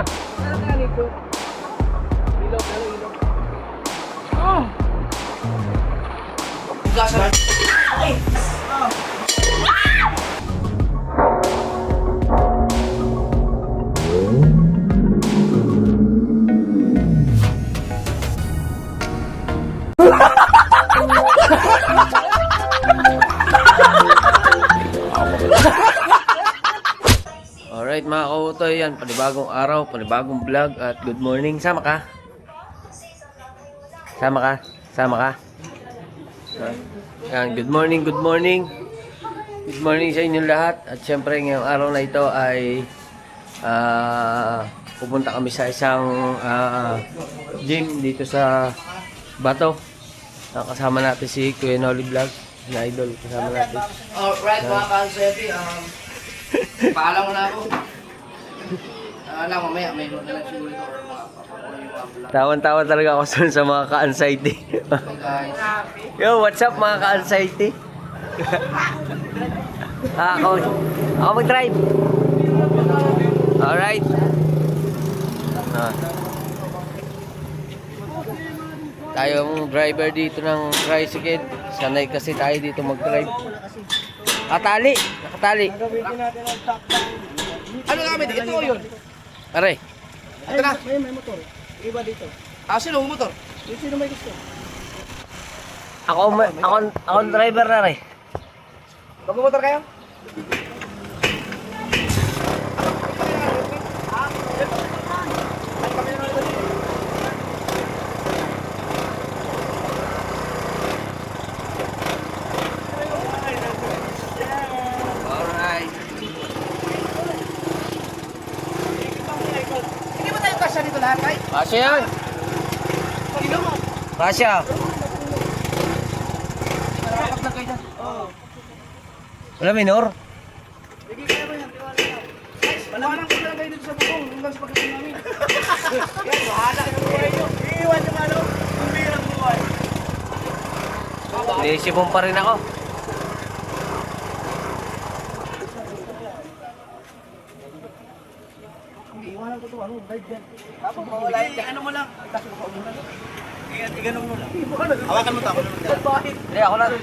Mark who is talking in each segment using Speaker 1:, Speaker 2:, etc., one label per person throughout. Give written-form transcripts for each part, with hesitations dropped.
Speaker 1: na. Alright mga kautoy, yan, panibagong araw, panibagong vlog at good morning. Sama ka? Sama ka? Sama ka? Yan, good morning, good morning. Good morning sa inyong lahat. At syempre ngayong araw na ito ay pupunta kami sa isang gym dito sa Bato. Kasama natin si Kuya Nolly Vlog, na idol, kasama natin.
Speaker 2: Alright mga ka-Alsefi, paalam mo na ako. Mamaya may mga lang siguro ito or mga papakuha.
Speaker 1: Tawan-tawa talaga ako sa mga ka-anxiety. Yo, what's up mga ka-anxiety? Ako mag-drive. Alright. Tayo ang driver dito ng tricycle. Sanay kasi tayo dito mag-drive. Nakatali.
Speaker 2: Ano gamit? Ito o yun?
Speaker 1: Aray.
Speaker 2: Ito na.
Speaker 3: May motor. Iba dito.
Speaker 2: Sino ang motor?
Speaker 3: Sino may gusto?
Speaker 1: Ako ang driver na rin.
Speaker 2: Magmumotor kayo?
Speaker 1: Alright.
Speaker 2: Hindi ba tayo kasya dito lahat, ay?
Speaker 1: Kasya yan.
Speaker 2: Sino mo?
Speaker 1: Kasya.
Speaker 2: Nakakapag lang kayo dyan.
Speaker 1: Wala minor.
Speaker 2: Sige kayo ba yan? Malaman ko lang kayo dito sa bukong. Hanggang sa pagkasin namin. Yan, bahala kayo ng buhay nyo. Iiwan nyo ano? Kumbirang buhay.
Speaker 1: Naisipon pa rin ako.
Speaker 2: Iiwanan ko ito. Ano? Live yan. Tapos mawala yan. Ano mo lang? Tapos mo muna. Iganon mo lang. Hawakan mo ito. Ako naman.
Speaker 1: Hindi, ako lang.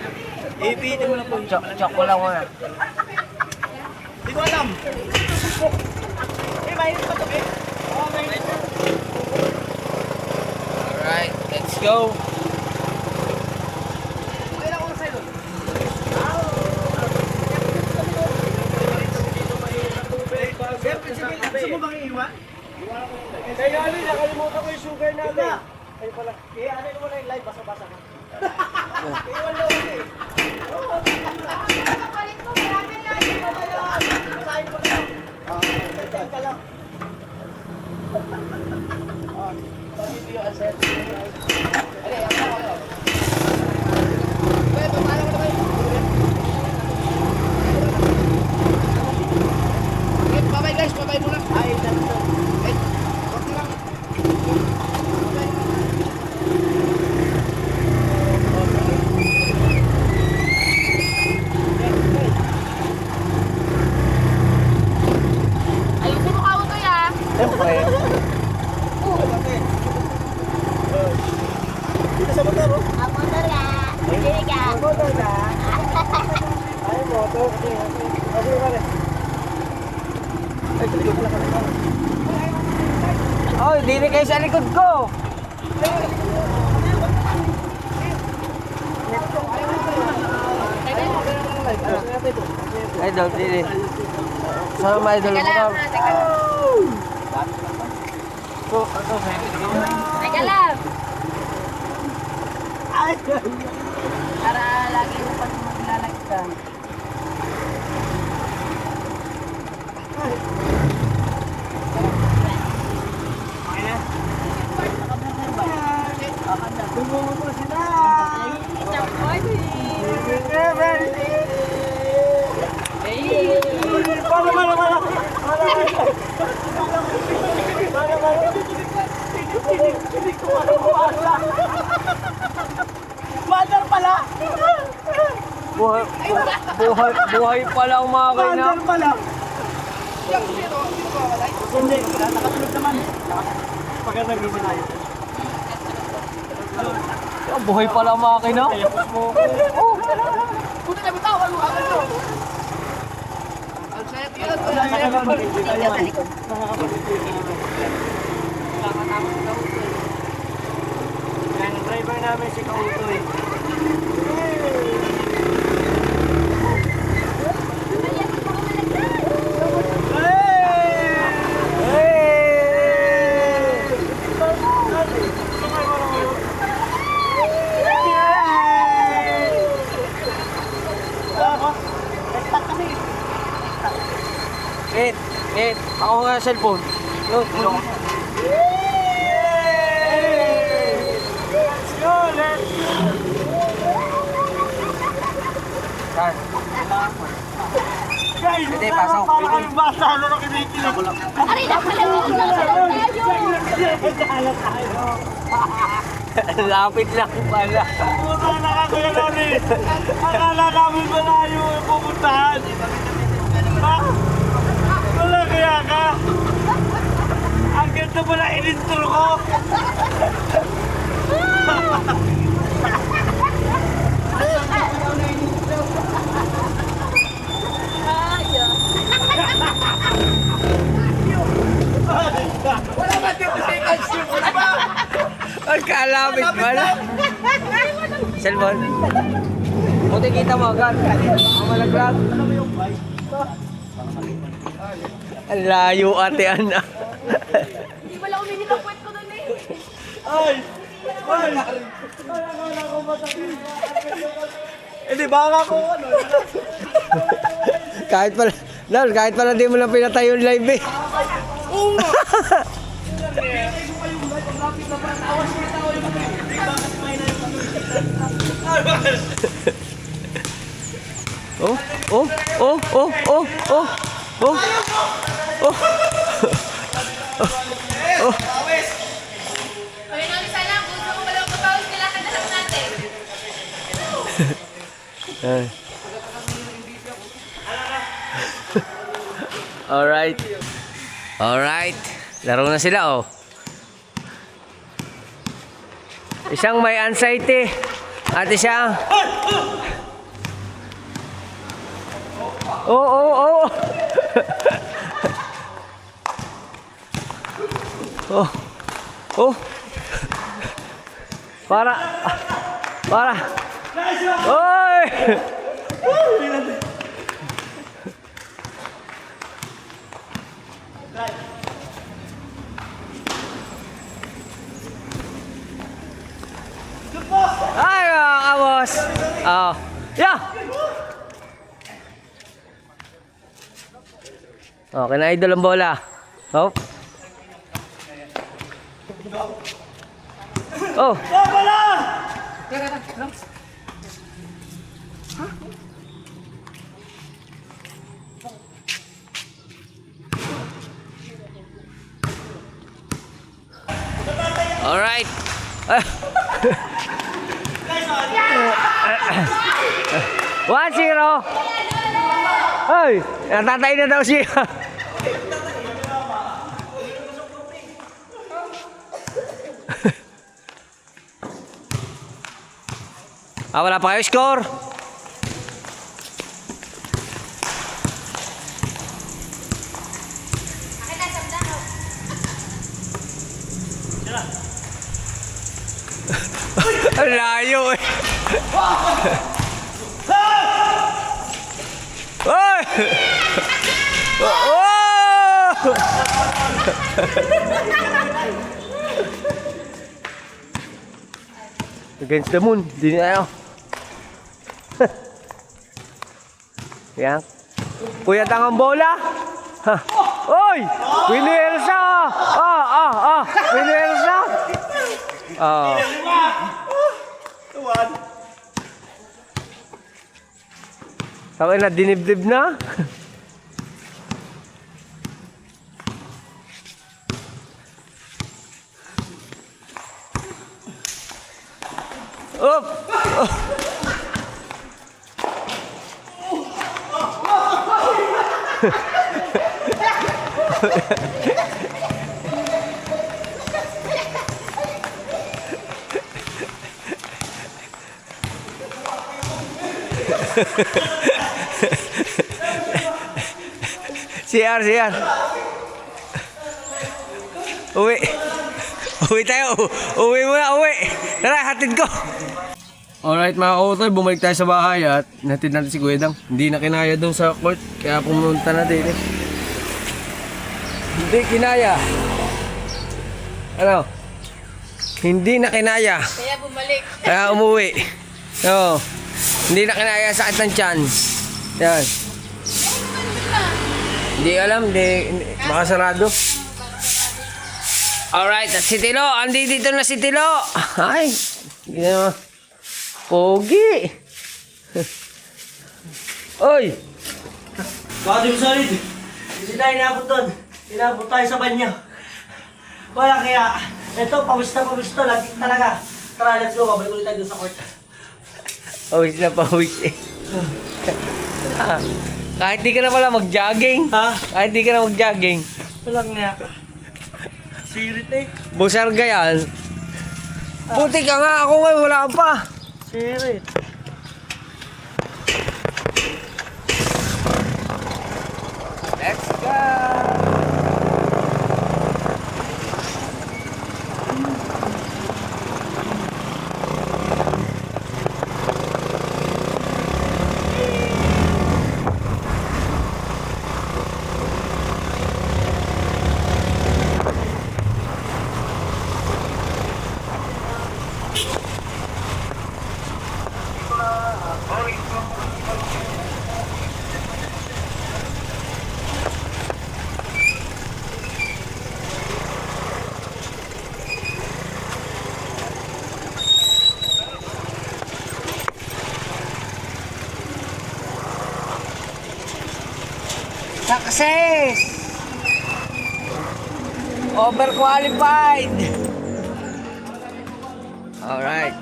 Speaker 2: Ipitin mo lang po.
Speaker 1: Chok ko lang muna.
Speaker 2: Hindi ko alam. Mainit pa ito eh.
Speaker 1: Alright, let's go.
Speaker 2: Kailan ko na sa'yo? Gusto mo bang iiwan?
Speaker 3: Kaya ano, nakalimutan ko yung sugar namin.
Speaker 2: Ay pala. Eh, ano mo na yung live? Basa-basa ka. Iwan lang ako eh.
Speaker 4: Kapalit ko, marami lang.
Speaker 2: Basahin ko na lang. Basahin ka lang. Pag-ibig yung asset. Ali, ang ako. Kaya, papaala mo na kayo. Bye-bye guys, bye-bye muna. Ay, dito. Ay, wag mo lang.
Speaker 4: Ayusin mo ka ito ya.
Speaker 1: Siyempre.
Speaker 3: Dito sa motor, oh.
Speaker 4: Ang motor ka. Hindi ka.
Speaker 3: Motor na. Ay, motor. Okay, pare. Ay, talikod pala ka na.
Speaker 1: Oh, hindi kayo sa likod ko. Idol, dili. Sama idol mo ka.
Speaker 4: Teka lang. Para lagi mo pag maglalagyan.
Speaker 3: Tumulong sila.
Speaker 4: Isang morning.
Speaker 3: Mother pala.
Speaker 1: Buhay pala ang makina.
Speaker 3: Mother pala. Hindi, nakatulog naman. Pagka nagising tayo.
Speaker 1: Oh, buhay pala ang makina.
Speaker 2: Puta na bitawan mo agad to. Ang sayat yan.
Speaker 3: Ang driver namin si Kautoy.
Speaker 1: Wait. Ako nga cellphone. Yun. Saan?
Speaker 3: Guys,
Speaker 1: Pwede, pasok.
Speaker 3: parang yung bata na nakikinig.
Speaker 4: Aray, nakalagay na tayo.
Speaker 1: Lapit lang pala.
Speaker 3: Puta na ka, Kuya Loni. Akala namin malayo yung pupuntahan. Ha? Wala kaya ka? Ang ganda pala in-intro ko.
Speaker 2: Wala ba 30 seconds yung una ba?
Speaker 1: Ang kalapit pala. Cellphone. Buti kita mo agad. Ang malaglag. Ang layo ate Ana.
Speaker 4: Hindi pala uminit ang puwet ko doon eh.
Speaker 3: Ay! Ay! Akala ko masakit. Hindi, baka ko ano.
Speaker 1: Kahit pala, Lol, kahit pala di mo lang pinatay yung live eh. Oh, oh, oh, oh, oh, oh, oh, oh.
Speaker 4: Kaya nang isa lang, gusto ko pala magpapawis nila kadalap natin.
Speaker 1: Alright. Alright. Laro na sila, oh. Isang may anxiety. At isang... Oh, oh, oh. Oh. Oh. Para. Oy! Ay, kamos. Oh. Yeah. Okay na idol ang bola. Oh. Oh. All right. 1-0. Ay, natatay na daw siya. Wala pa kayo score. Ang layo eh. Oy! Oh! Against the moon. Di na ako. Yan. Puyat ang bola. Ha. Oy! Winelsa! Winelsa! Tawag na, dinibdib na. Up! CR. Uwi. Uwi tayo. Uwi muna, uwi. Tara, hatid ko. Alright mga kautoy, bumalik tayo sa bahay at natid natin si Kuya Dang. Hindi na kinaya doon sa court, kaya pumunta na din eh. Hindi kinaya. Ano? Hindi na kinaya.
Speaker 4: Kaya bumalik.
Speaker 1: Kaya umuwi. Oo. Hindi na kinaya, sakit ng tiyan. Yan. Hindi alam, baka sarado. Alright, at si Tilo. Dito na si Tilo. Ay, hindi na. Pogi. Oy.
Speaker 2: Baka di mo solid. Hindi tayo inabot doon. Inabot tayo sa banyo. Wala kaya. Ito, pawis to. Lagi talaga. Tara, let's go. Babalik ulit tayo doon sa court.
Speaker 1: Pawis na pawis eh. Kahit di ka na pala mag-jogging.
Speaker 2: Ha?
Speaker 1: Kahit di ka na mag-jogging.
Speaker 2: Walang nga. Sirit eh.
Speaker 1: Busarga yan. Puti ka nga. Ako ngayon wala pa.
Speaker 2: Sirit.
Speaker 1: Let's go! Success! Overqualified! Alright.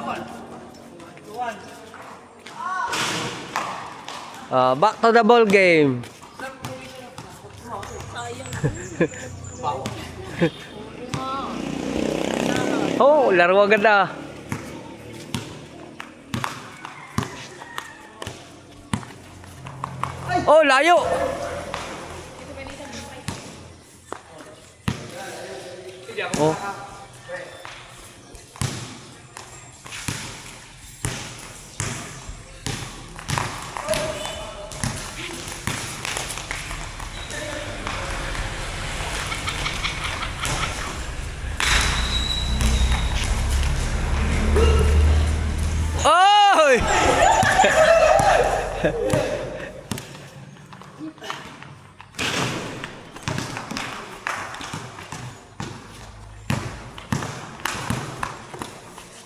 Speaker 1: Back to the ball game. Oh, laro agad na. Oh, layo! Oh. Oy!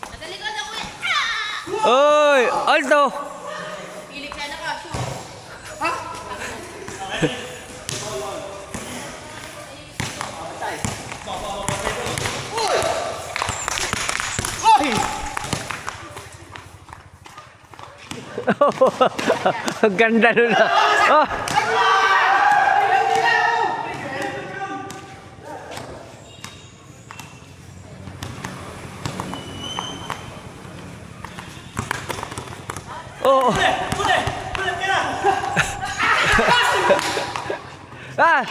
Speaker 4: Natalikod ako eh.
Speaker 1: Oy! Alto!
Speaker 4: Pilik ka na ka.
Speaker 1: Ang ganda nun ah. Oh. Oh. Ah.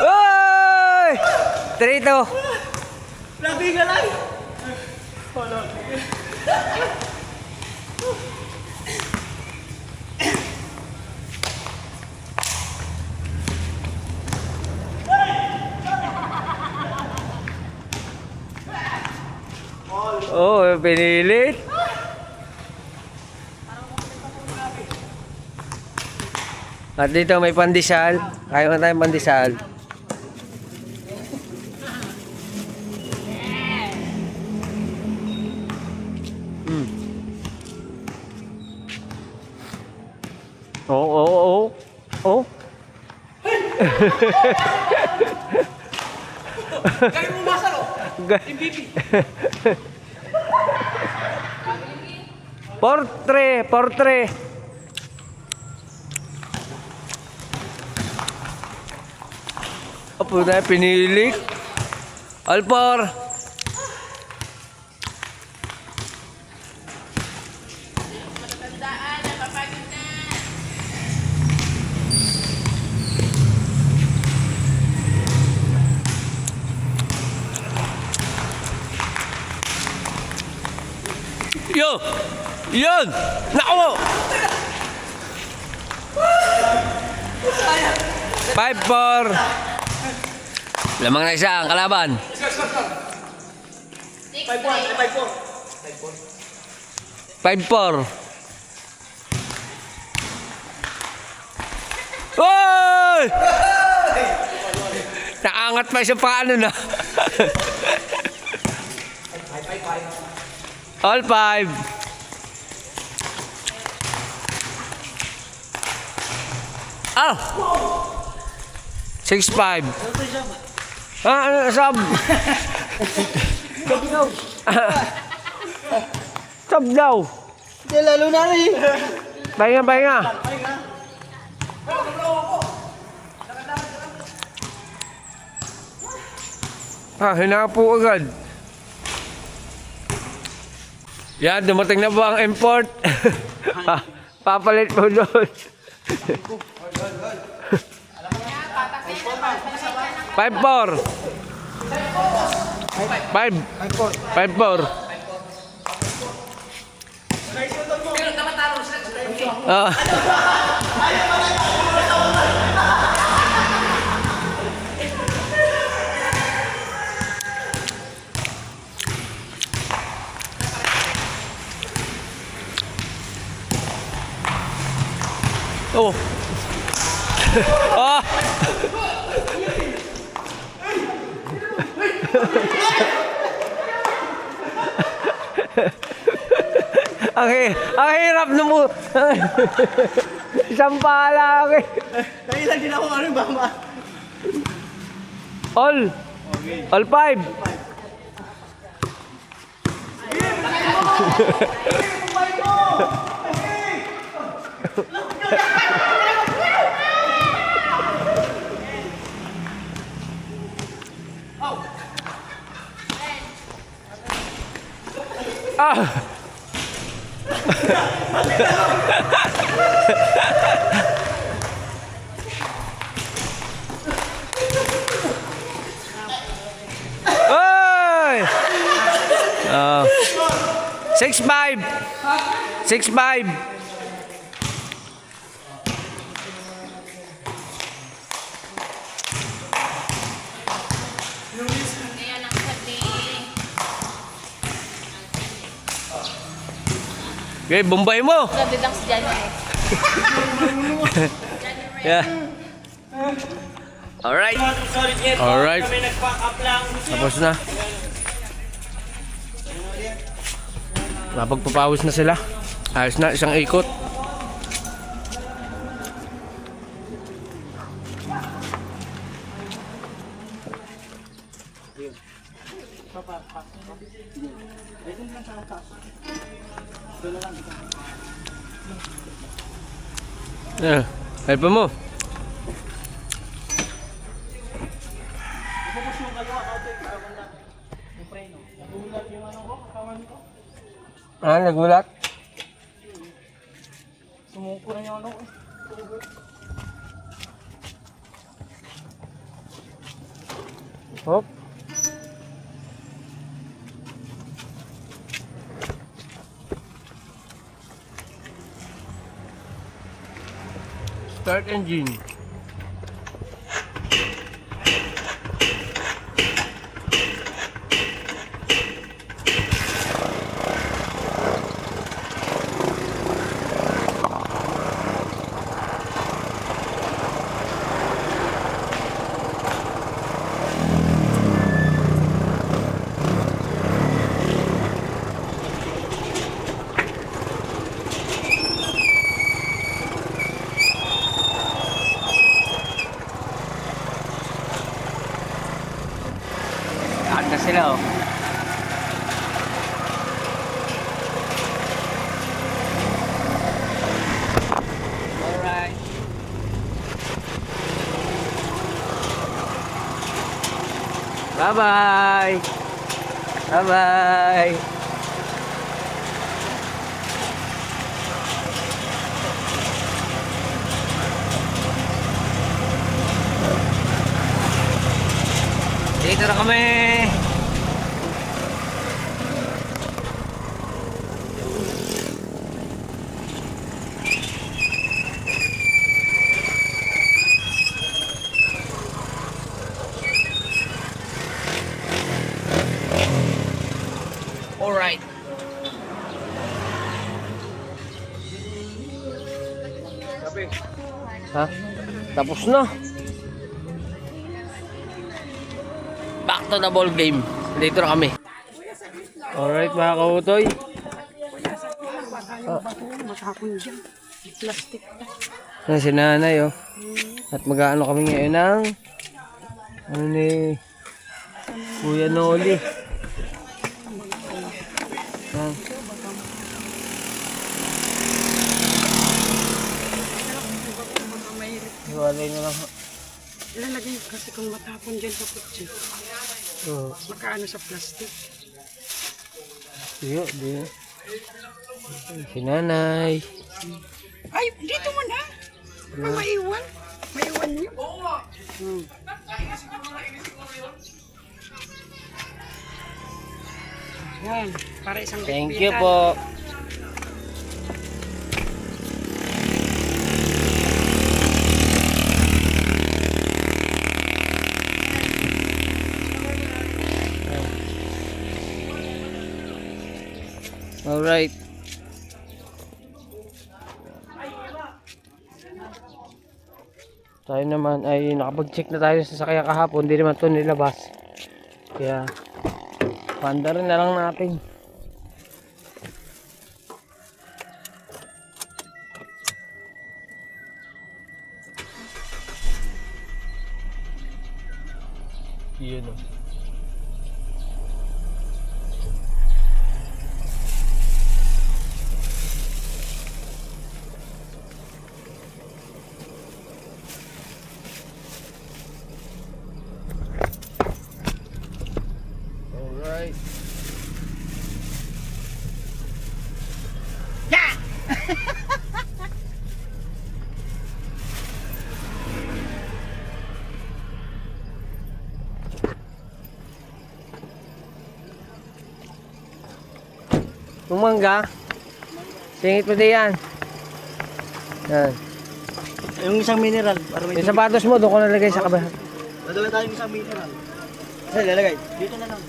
Speaker 1: Oy! 3-2.
Speaker 2: Labi ka lang.
Speaker 1: Oh, pinilit. At dito may pandesal. Kaya mo tayong pandesal. Oh.
Speaker 2: Kayo mo masalo. MVP.
Speaker 1: 4-3. 4-3. Opo na pinili. All 4.
Speaker 4: Tandaan, napapagod na.
Speaker 1: Yo! Yun! Nako! 5-4. Lamang na isa ang kalaban. 5-4. Oy! Naangat pa siya paano na. All 5. Ah! 6-5. Ano sab? Sab daw.
Speaker 2: Hindi, lalo na rin.
Speaker 1: Pahinga. Hinapo agad. Yan, dumating na ba ang import? Papalit mo doon. 5-4. 5-4. Ah. Oh. Ah. Ang hirap na mo. Isang pala.
Speaker 2: Dahil lang din ako ano ba ma?
Speaker 1: All. All 5. Ah! Oy! 6-5. 6-5.
Speaker 4: Ngayon ang sabi.
Speaker 1: Okay, Bombay mo.
Speaker 4: Grabe lang si Johnny.
Speaker 1: Yeah. Alright.
Speaker 3: Sorry, Jeff.
Speaker 1: Alright.
Speaker 3: Kami nag-pack up lang.
Speaker 1: Tapos na. Mapagpapawis na sila. Ayos na, isang ikot. Ay pa mo. Ah, nagulat?
Speaker 2: Sumuko na yung ano.
Speaker 1: Hop. Start engine. Bye-bye! Bye-bye! Dito na kami! Alright. Ha? Tapos na. Back to the ball game. Dito na kami. Alright mga kautoy. Yan si nanay oh. At mag-ano kami ngayon ng ano ni Kuya Noli. Yan. Iwalay na lang.
Speaker 5: Ilalagay kasi kung matapon dyan sa kutsi.
Speaker 1: Oo.
Speaker 5: Makaano sa plastic.
Speaker 1: Iyo, di. Si nanay.
Speaker 5: Ay, dito mo na. Baka maiwan. Maiwan niyo. Yan, para isang
Speaker 1: Thank
Speaker 5: bitbitan.
Speaker 1: you po. Alright. Tayo naman ay nakapag-check na tayo sa sasakyan kahapon. Hindi naman ito nilabas. Kaya panda rin na lang natin. Yun o. Alright. Yung mangga, singit mo din yan. Yan.
Speaker 2: Yung isang mineral. Para may
Speaker 1: Yung sapatos mo, doon ko nalagay sa kabahan.
Speaker 2: Dadala tayong isang mineral. Saan lalagay? Dito na lang.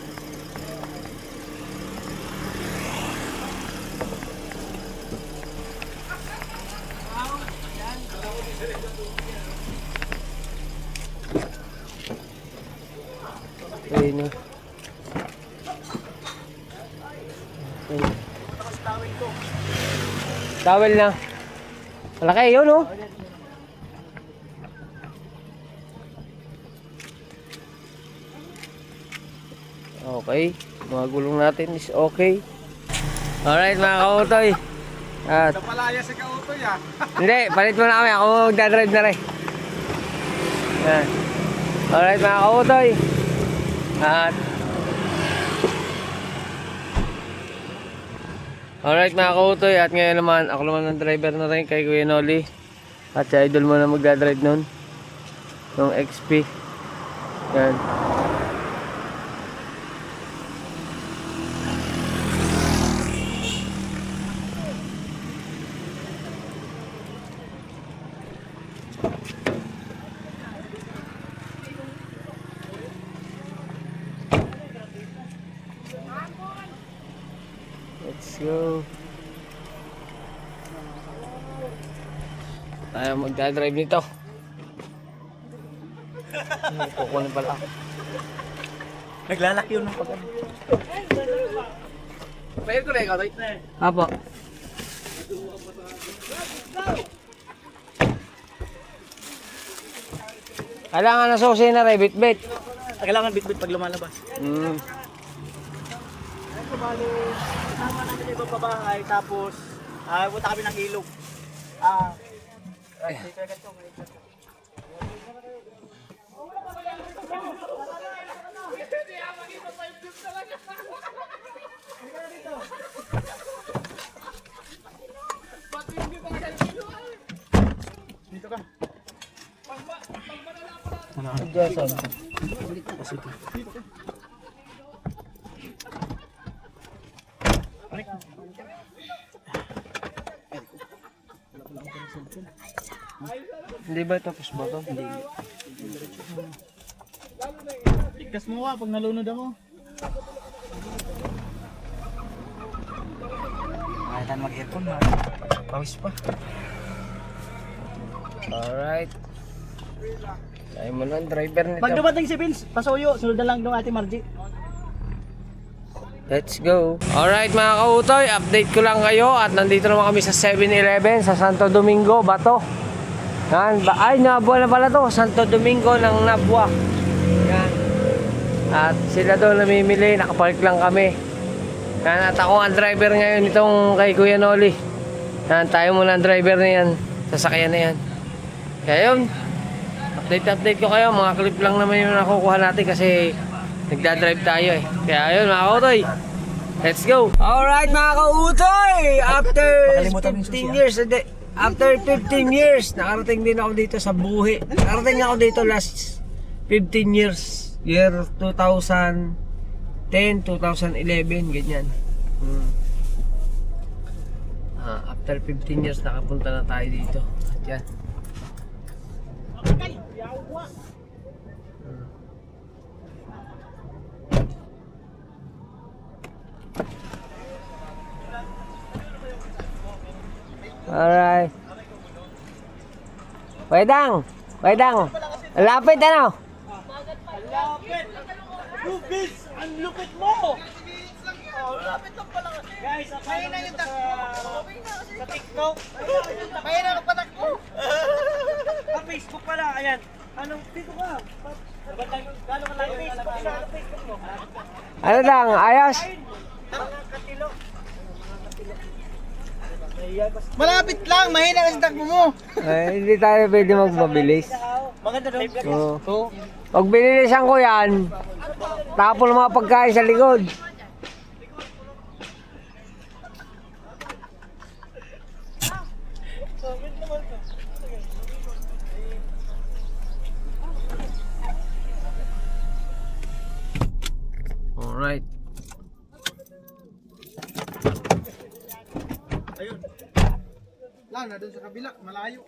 Speaker 1: Ayun o. Towel na. Malaki yun oh. Okay. Mga gulong natin is okay. Alright mga kautoy. At
Speaker 3: Palaya sa kautoy ah.
Speaker 1: hindi, palit mo na kami. Ako magdadrive na rin. Yan. Alright mga kautoy. At alright mga kautoy. At ngayon naman, ako naman ang driver na rin kay Kuya Noli. At sa idol mo na magdadrive nun. Yung XP. Yan. Let's go. Tayo magdadrive nito. Kukunin pala ako.
Speaker 2: Naglalaki yun ng pag-ano.
Speaker 1: Pahir ko na ikaw, Toy? Apo. Kailangan na susi na rin, bit-bit.
Speaker 2: Kailangan bit-bit pag lumalabas. Bali, nama namin yung ibang babahay, tapos punta kami ng ilog. Right, sige ganito.
Speaker 1: Hindi ba tapos ba ito? Hindi.
Speaker 3: Ligtas mo nga pag nalunod ako. Kailan mag-aircon na. Pawis pa.
Speaker 1: Alright. Tayo mo na ang driver nito.
Speaker 2: Pag dumating si Vince, pasuyo, sunod na lang ng Ate Margie.
Speaker 1: Let's go. Alright mga kautoy, update ko lang kayo at nandito naman kami sa 7-Eleven sa Santo Domingo, Bato. Yan, ay Nabua na pala to, Santo Domingo ng Nabua. Yan. At sila doon namimili, nakapark lang kami. Yan, at ako ang driver ngayon itong kay Kuya Noli. Yan, tayo muna ang driver na yan, sasakyan na yan. Kaya yun, update ko kayo, mga clip lang naman yung nakukuha natin kasi nagdadrive tayo eh. Kaya yun mga kautoy, let's go! Alright mga kautoy! After 15 years, after 15 years, nakarating din ako dito sa Buhi. Nakarating ako dito last 15 years. Year 2010, 2011, ganyan. After 15 years, nakapunta na tayo dito. At yan. Alright. Wedang! Wedang! Lapit ano?
Speaker 3: Lapit! Lupit! Ang lupit mo! Lapit lang pala. Guys, akala nyo sa TikTok. May na patakbo. Sa Facebook pala, ayan. Anong dito ka? Gano'n ka lang Facebook sa Facebook mo?
Speaker 1: Ano lang? Ayos?
Speaker 3: Katilo.
Speaker 2: Malapit lang, mahina kasi takbo mo.
Speaker 1: Ay, hindi tayo pwede magmabilis.
Speaker 3: Maganda daw.
Speaker 1: Oo. Pag binilisan ko yan, tapon ng mga pagkain sa likod. Alright.
Speaker 2: Ayun. Lang, na doon sa kabila, malayo.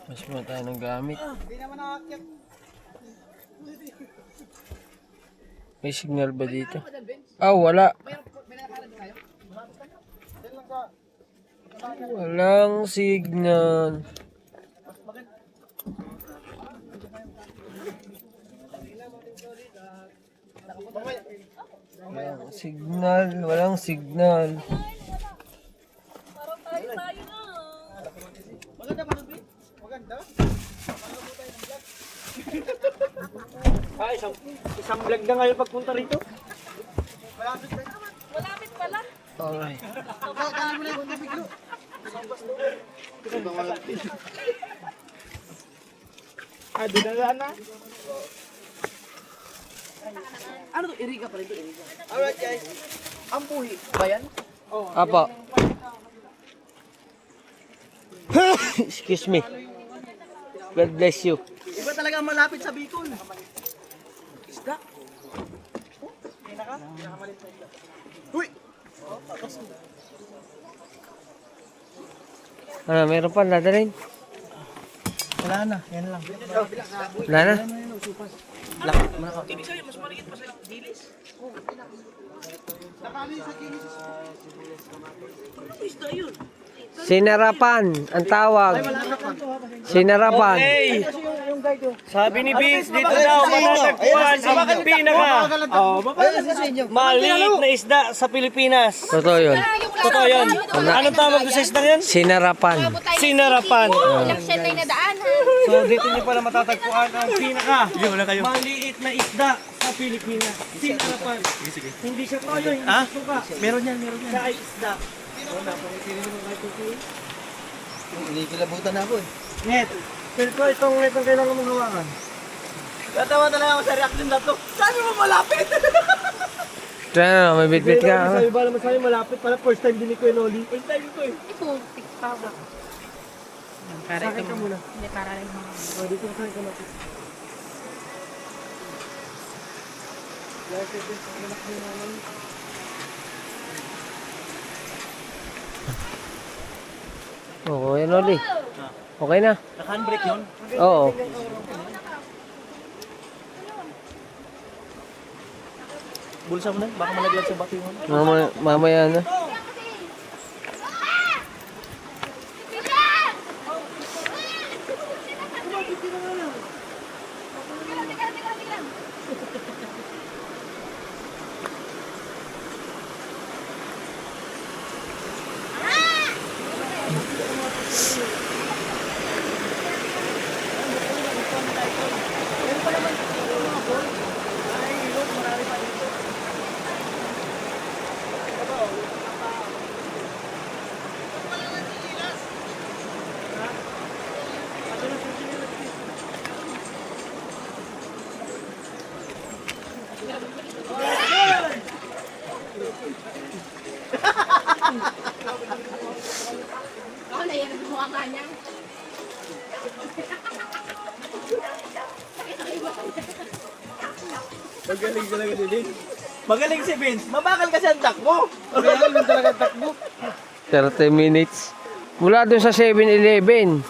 Speaker 1: Mas mo tayo ng gamit.
Speaker 2: Hindi naman nakakyat.
Speaker 1: May signal ba dito? Ah, wala. Walang signal. Walang signal, walang signal.
Speaker 2: Maganda pa doon, maganda.
Speaker 3: Isang vlog na ngayon pagpunta rito.
Speaker 4: Malapit pala.
Speaker 1: Alright.
Speaker 3: Dinala na.
Speaker 2: Ano to? Iriga pa rin to, Iriga. Alright guys. Ang buhi ba yan?
Speaker 1: Apo. Excuse me. God bless you.
Speaker 2: Iba talaga ang malapit sa Bicol. Isda. Uy!
Speaker 1: Ano, meron pa nadalhin?
Speaker 2: Wala na, yan lang.
Speaker 1: Wala na?
Speaker 2: Lakot mo na ka. Mas maliit pa sa dilis. Isda yun.
Speaker 1: Sinarapan ang tawag. Sinarapan.
Speaker 3: Hey! Sabi ni Vince, dito daw matatagpuan ang pinaka maliit na isda sa Pilipinas.
Speaker 1: Totoo yun.
Speaker 3: Totoo yun. Anong tawag doon sa isda yan?
Speaker 1: Sinarapan.
Speaker 3: Sinarapan.
Speaker 4: Ilang siya tayo nadaan ha.
Speaker 3: So dito niyo pala matatagpuan ang pinaka maliit na isda sa Pilipinas. Sinarapan. Hindi siya toyo, hindi suka.
Speaker 2: Meron yan, meron yan.
Speaker 3: Siya ay isda.
Speaker 2: Inikilabutan ako eh. Net, feel ko itong kailangan mong hawakan.
Speaker 3: Tatawa talaga ako sa reaction na to. Sabi mo malapit!
Speaker 1: Diyan, may bitbit ka.
Speaker 2: Sabi ba naman sa'yo malapit pala, first time din ko yung Oli.
Speaker 3: First time ko eh.
Speaker 5: Ito, tikpawa. Para
Speaker 2: Sakit ka muna.
Speaker 5: Hindi, para rin mga.
Speaker 2: O, dito ka sa'yo malapit.
Speaker 1: Oo, yan Oli. Okay na.
Speaker 3: Naka-handbrake yun?
Speaker 1: Oo.
Speaker 3: Bulsa mo na, baka malaglag sa bati mo.
Speaker 1: Mamaya na.
Speaker 4: Ako na yan, mukha nga niya.
Speaker 3: Magaling talaga din. Magaling si Vince. Mabakal kasi ang takbo.
Speaker 2: Kailangan mo talaga takbo.
Speaker 1: 30 minutes. Mula doon sa 7-Eleven.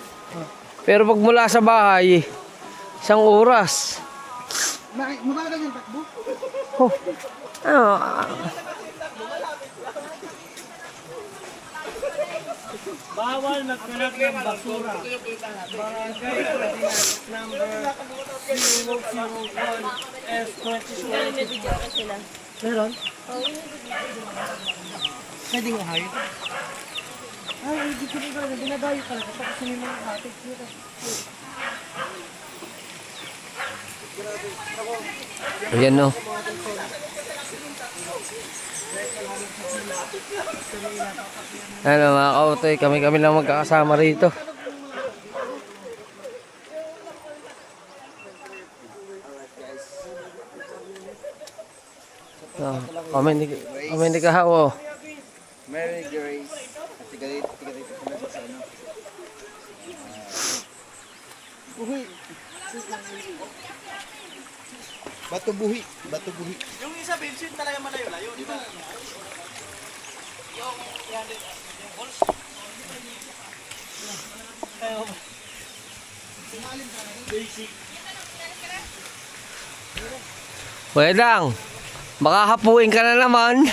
Speaker 1: Pero pag mula sa bahay, 1 oras.
Speaker 5: Mabagal yung takbo.
Speaker 1: Oh. Ah,
Speaker 2: Bawal magkalat ng basura. Barangay Ordinance number 001 S22. Meron? Pwede nga hayo? Ay, hindi ko rin gano'n. Binadayo talaga. Tapos may mga katik dito.
Speaker 1: ayan no. Ano mga kautoy, kami lang magkakasama rito. Kami ni kahawo.
Speaker 6: Mary Grace. Tiga dito sila sa ano. Bato buhi.
Speaker 3: Yung isa Vince, yun talaga malayo-layo, di ba?
Speaker 1: Wedang, baka hapuin ka na naman.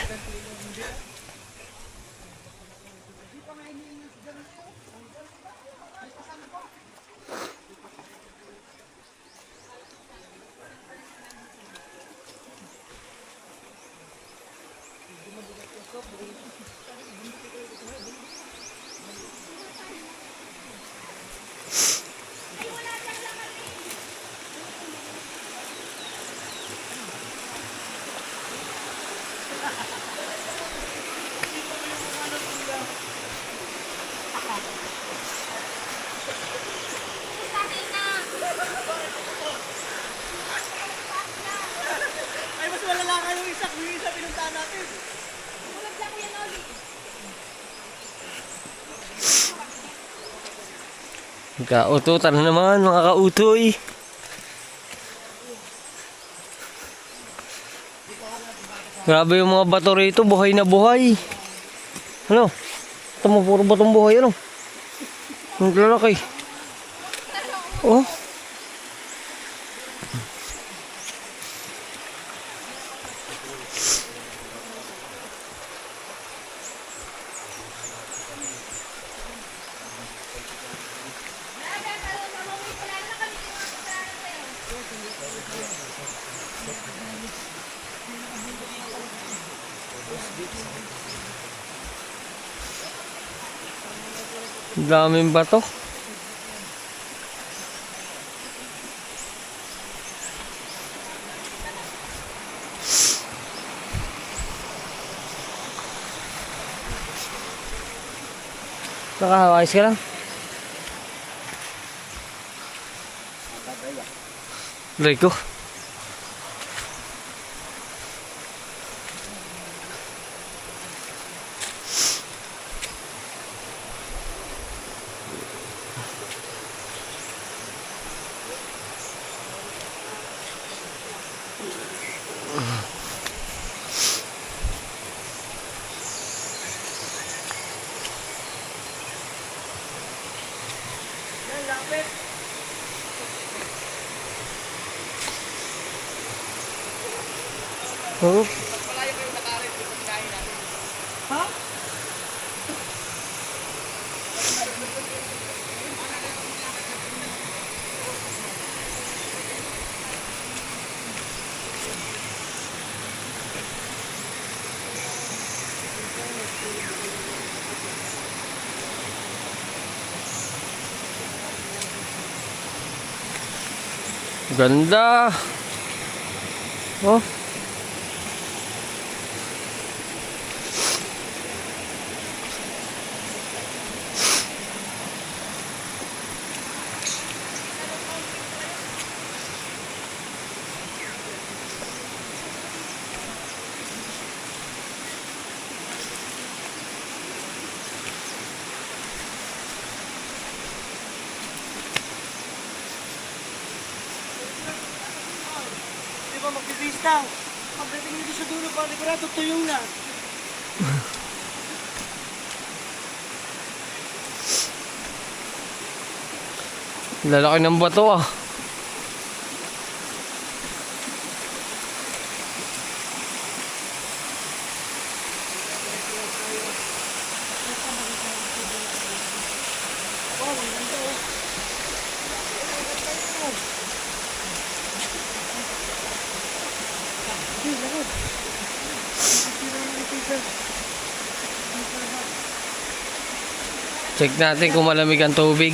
Speaker 3: Ay, mas malala ka yung isa pinuntahan natin.
Speaker 4: Tulog lang yan, Oli.
Speaker 1: Kaututan na naman mga kautoy. Grabe yung mga bato rito, buhay na buhay. Ano? Ito mo, puro batong buhay, ano? Ang lalaki. Oh. Ang daming bato. Nakahawais ka lang. Rico. Oh. Ganda. Oh.
Speaker 2: Di ba magbibista? Pagdating dito sa dulo, panigurado tuyong na.
Speaker 1: Lalaki ng bato ah. Check natin kung malamig ang tubig.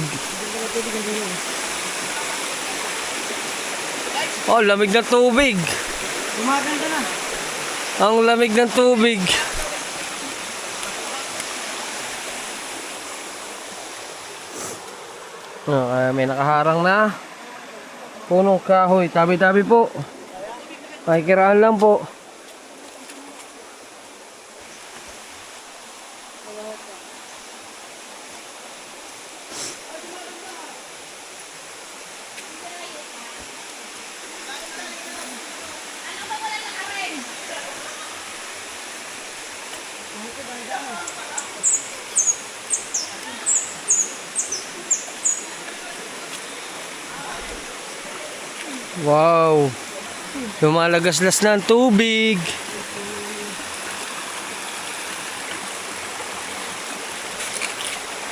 Speaker 1: Oh, lamig ng tubig.
Speaker 2: Gumaganda na.
Speaker 1: Ang lamig ng tubig. May nakaharang na. Punong kahoy. Tabi-tabi po. Makikiraan lang po. Wow! Lumalagaslas na ang tubig.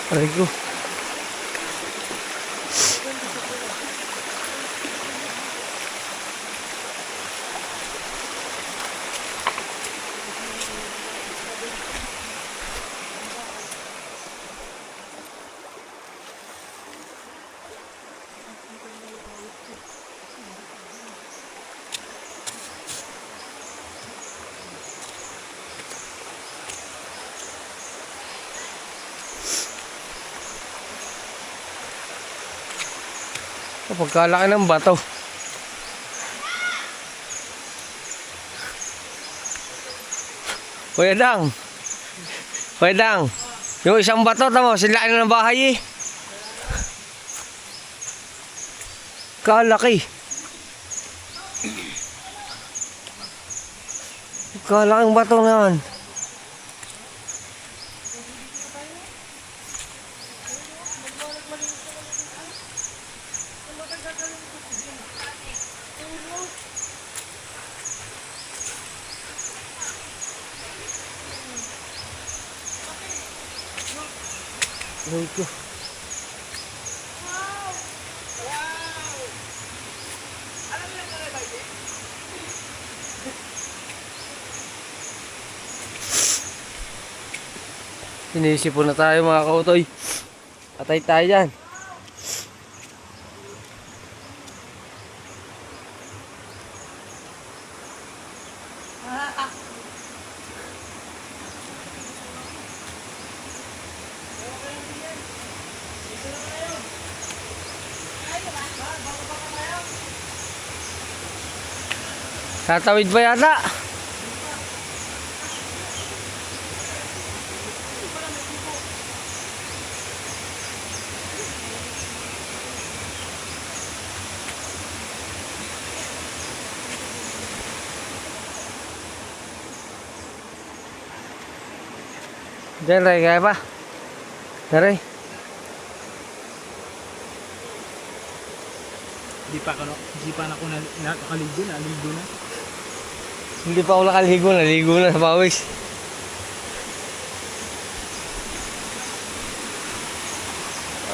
Speaker 1: Aray ko. Pagkalaki ng bato. Kuya Dang. Kuya Dang. Yung isang bato, tamo, sila na ng bahay eh. Kalaki. Kalaking bato naman. Aray ko. Sinisipon na tayo mga kautoy. Patay tayo dyan. Tatawid pa yata. Diyan, Ray, kaya pa? Ray.
Speaker 3: Hindi pa ako nakaligo na.
Speaker 1: Hindi pa ako nakaligo, naligo na sa pawis.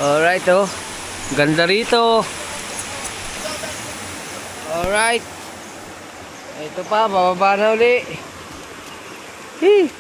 Speaker 1: Alright, oh. Ganda rito. Alright. Ito pa, bababa na uli. Hee.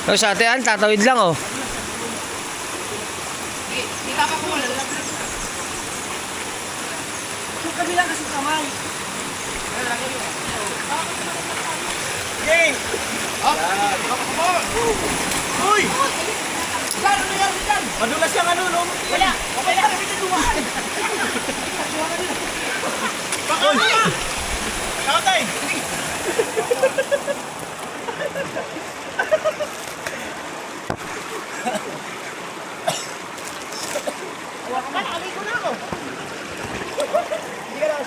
Speaker 1: Oh, sa atin, tatawid lang, oh.
Speaker 3: Madulas yung ano, no?
Speaker 4: Wala.
Speaker 3: Wala kami tudumaan. Bakit? Kakatay!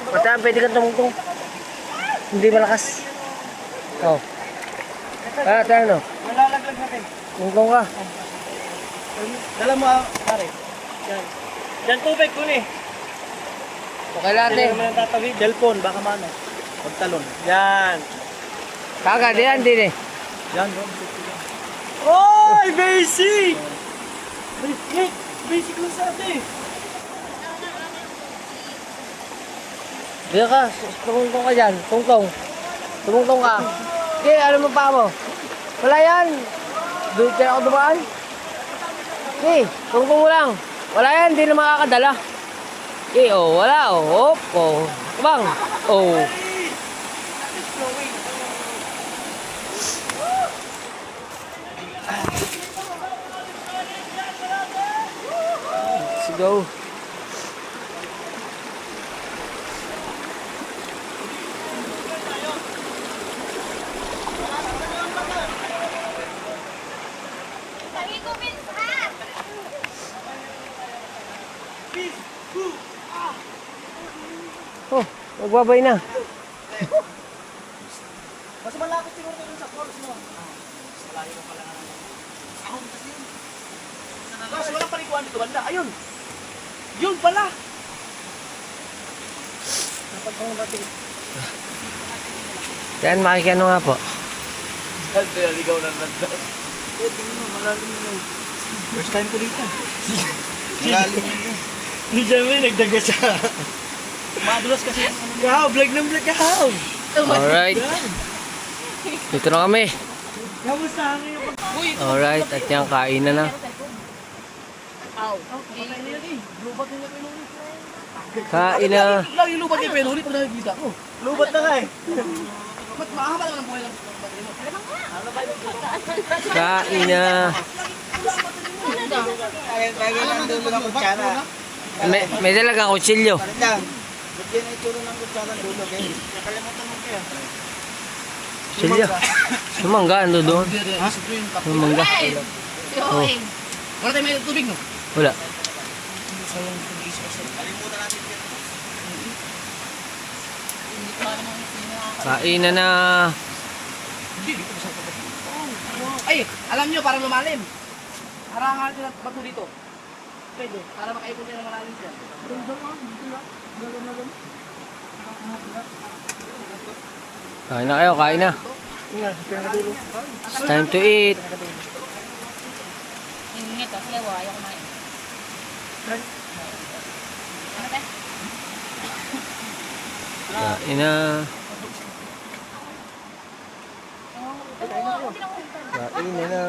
Speaker 1: Pata, pwede kang tumungtong. Hindi malakas. Oh. Ah, tayo, no?
Speaker 2: Malalaglag natin.
Speaker 1: Tungtong ka.
Speaker 2: Dala mo, pare. Yan. Yan tubig ko ni.
Speaker 1: Okay lang,
Speaker 2: Hindi
Speaker 1: ate.
Speaker 2: naman ang tatawid. Cellphone, baka mano. Pagtalon. Yan.
Speaker 1: Kagad, yan, din eh.
Speaker 2: Yan, bro. Oy, basic! Basic! Basic lang sa atin.
Speaker 1: Diyan ka, tumungtong ka dyan. Tungtong. Tumungtong ka. Okay, ano mo pa mo? Wala yan. Doon kaya ako dumaan. Okay, tungtong mo lang. Wala yan, hindi na makakadala. Okay, oh, wala, oh. Hop, oh. Bang, oh. Let's go.
Speaker 4: Sabi ko, minsan.
Speaker 1: Oh, magbabay na.
Speaker 2: Mas malapit siguro dun sa course mo. Malayo pa pala. Ako kasi yun. Kasi walang paliguan dito, banda. Ayun! Yun pala! Dapat kong natin.
Speaker 1: Yan, makikano nga po.
Speaker 2: Naligaw na banda. Eh, tingin mo, malalim na yun. First time ko dito.
Speaker 6: Malalim.
Speaker 2: Hindi dyan mo nagdaga siya. Madulas kasi. Kahaw, vlog ng vlog kahaw.
Speaker 1: Alright. Dito na kami.
Speaker 2: Kamusta ang iyong
Speaker 1: Alright, at yan, kain na na. Kain na.
Speaker 2: Lagi lubat yung penuli pag nakikita ko. Lubat na nga eh. Ba't mahaba naman ang buhay lang?
Speaker 1: Kain na.
Speaker 6: Bagay lang dulo ng kutsara.
Speaker 1: May talagang kutsilyo.
Speaker 6: Lang. Ba't yan ay turo ng kutsara dulo kayo? Nakalimutan mo kaya.
Speaker 1: Kutsilyo. Sumangga, ando doon. Sumangga. Oh,
Speaker 3: Wala tayo may tubig, no?
Speaker 1: wala. Kain na na.
Speaker 3: Ay, alam nyo, parang lumalim. Harangan nila bato dito. Pwede, para makaipon nila malalim dyan.
Speaker 1: Kain na kayo, kain na. It's time to eat.
Speaker 4: to. Sige, wa, ayaw kumain. Ano ba?
Speaker 1: Kain na. Kain na.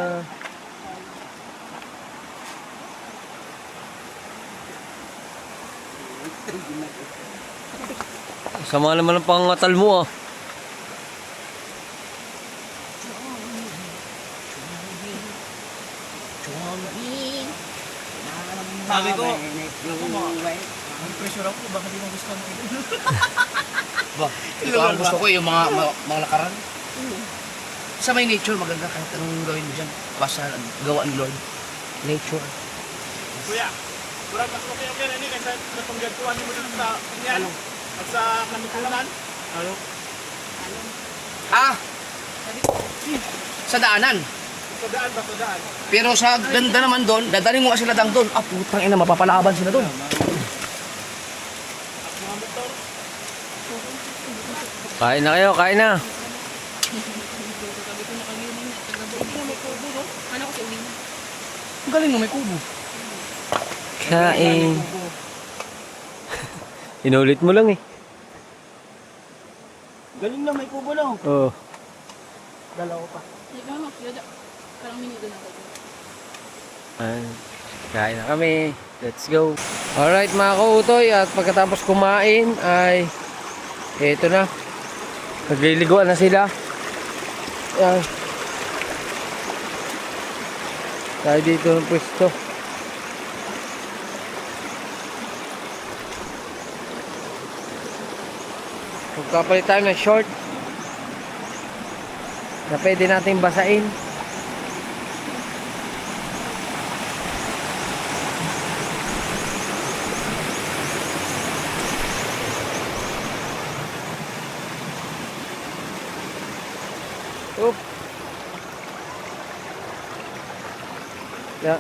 Speaker 1: Sama naman ang pangatal mo ah.
Speaker 3: Sabi ko, ang pressure ako, baka di mo gusto mo.
Speaker 6: Ba, ito ang gusto ko yung mga lakaran. Sa may nature, maganda kahit anong gawin mo dyan. Basta gawa ni Lord. Nature.
Speaker 3: Kuya, kurang mas okay na ini kaysa itong gagawin mo dito sa kanyan. At sa kamitunan. Ano?
Speaker 6: Ah! Sa daanan.
Speaker 3: Sa daan ba? Sa daan.
Speaker 6: Pero sa ganda naman doon, dadaling mo kasi sila doon. Ah, putang ina, mapapalaban sila doon.
Speaker 1: Kain na kayo, kain na.
Speaker 4: Ano ko si uwi na?
Speaker 6: Ang galing mo, may kubo.
Speaker 1: Kain. Inulit mo lang eh.
Speaker 2: Galing na, may kubo lang.
Speaker 1: Oo.
Speaker 2: Dalawa pa.
Speaker 4: Hindi ka naman, yada. Parang minuto na ako.
Speaker 1: Kain na kami. Let's go. Alright mga kautoy, at pagkatapos kumain ay eto na. Nagliliguan na sila. Yan. Tayo dito ng pwesto. Magpapalit tayo ng short na pwede natin basain. Oop. Yeah.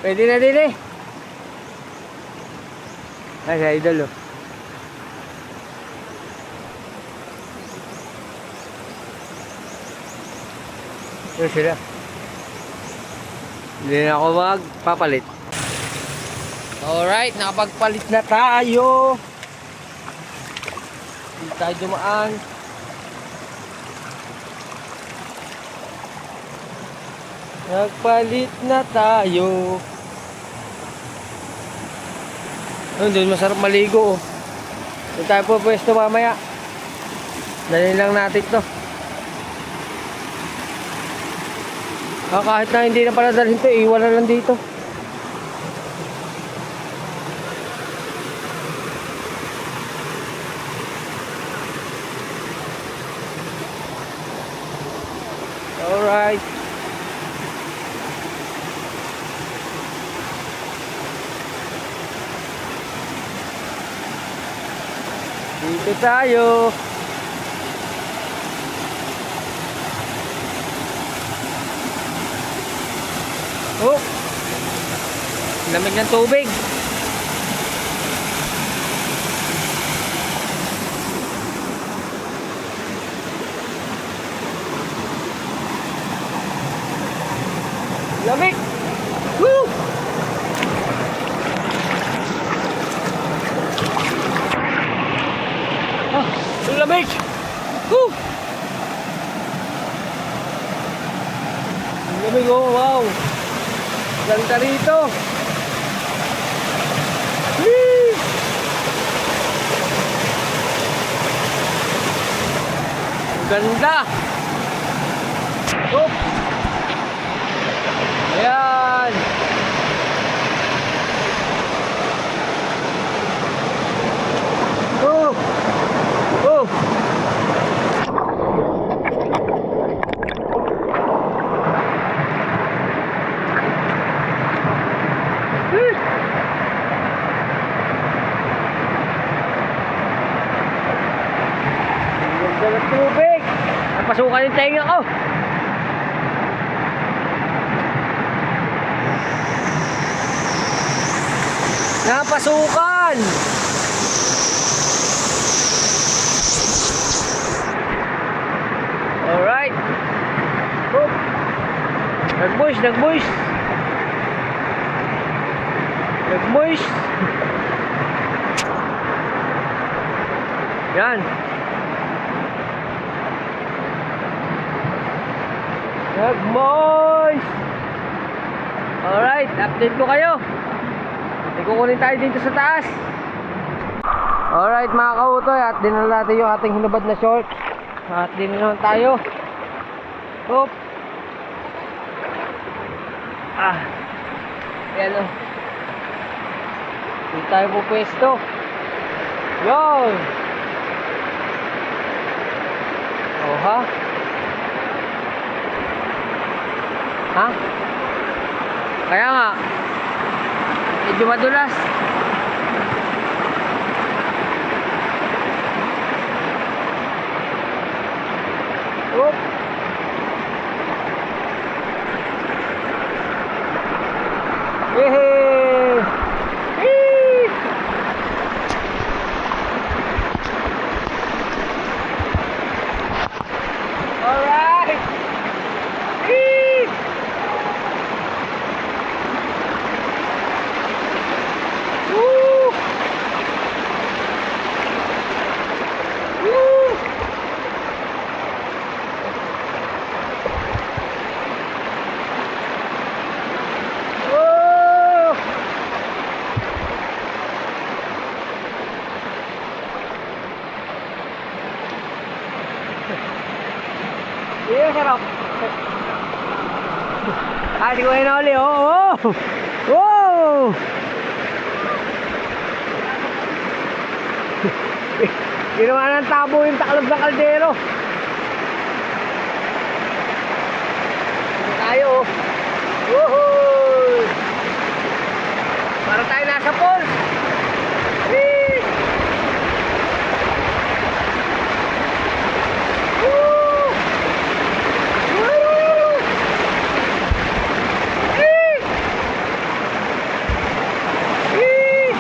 Speaker 1: Pwede na din eh. Ay, sa idol oh. Yun sila. Hindi na ako magpapalit. Alright, nakapagpalit na tayo. Hindi tayo dumaan. Nagpalit na tayo. Doon masarap maligo oh. Doon tayo po pwesto mamaya. Dali lang natin to. Kahit na hindi na pala dalhin to, iwan na lang dito. Alright. Dito tayo. Oh. Lamig ng tubig. Lamig. Woo! Ang lamig! Woo! Ang lamig oh, wow! Ganda rito! Whee! Ang ganda! Oh! Ayan! Oh! Oh! Ganda ng tubig! Napasukan yung tenga ko! Napasukan! Alright! Nag-moist, nag-moist. Nag-moist. Yan. Nag-moist. Alright, update ko kayo. Ikukunin tayo dito sa taas. Alright mga kautoy, at dinala natin yung ating hinubad na short. At dinala tayo. Oop. Ayan o. Dito tayo po pwesto. Yun. Ha? Ha? Kaya nga, medyo madulas. Oop. Yehey! Eee! Alright! Eee! Woo! Woo! Woo! Iya, sarap. Di ko na uli. Oh! Oh! Ginawa ng tabo yung taklob ng kaldero. Dito tayo. Woohoo! Para tayo nasa pool. Whee! Woo! Woo! Whee! Whee!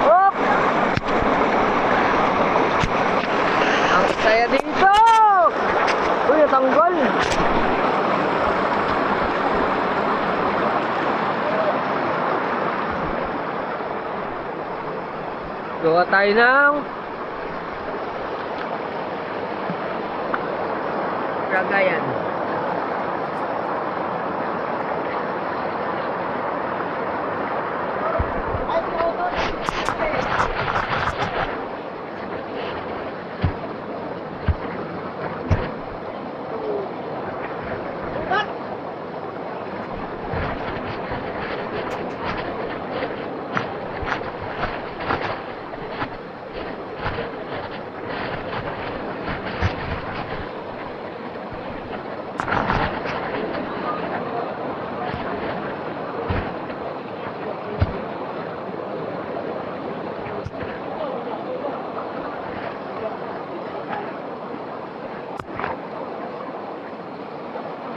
Speaker 1: Hop! Ang saya dito! Uy, natanggal! Gawa tayo ng ragayan.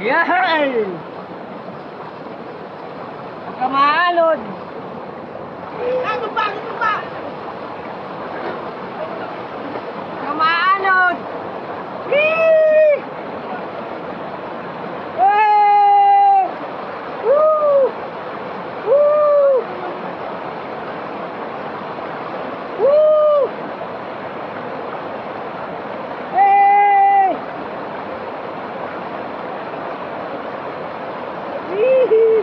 Speaker 1: Yay! Kamalod! Kamalod! Whee! Hey! Woo! Woo! Woo! Hey! Wee!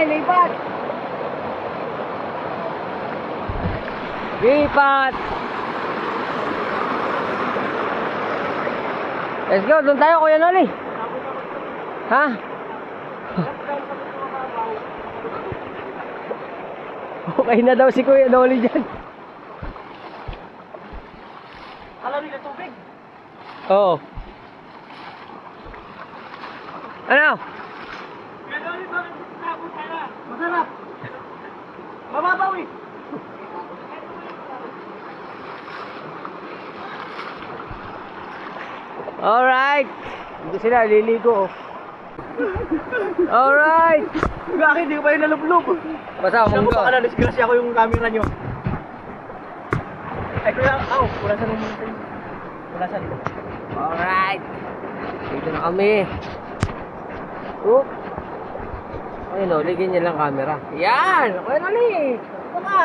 Speaker 1: Lipat! Lipat! Let's go, doon tayo Kuya Noli. Ha? Okay na daw si Kuya Noli dyan.
Speaker 2: Alam
Speaker 1: Oo. Ano?
Speaker 2: Masarap. Mababaw eh.
Speaker 1: Alright. Dito sila, liligo. Alright.
Speaker 2: Bakit hindi ko pa yung nalublob?
Speaker 1: Basta
Speaker 2: Siya
Speaker 1: mo
Speaker 2: ko baka
Speaker 1: ka.
Speaker 2: na-disgrasya ko yung camera nyo. Ay kuya, wala sa nung wala sa dito.
Speaker 1: Alright. Dito na kami. Oop. Ayun o, ligyan niya lang camera. Yan! Okay na ni. Ito ka.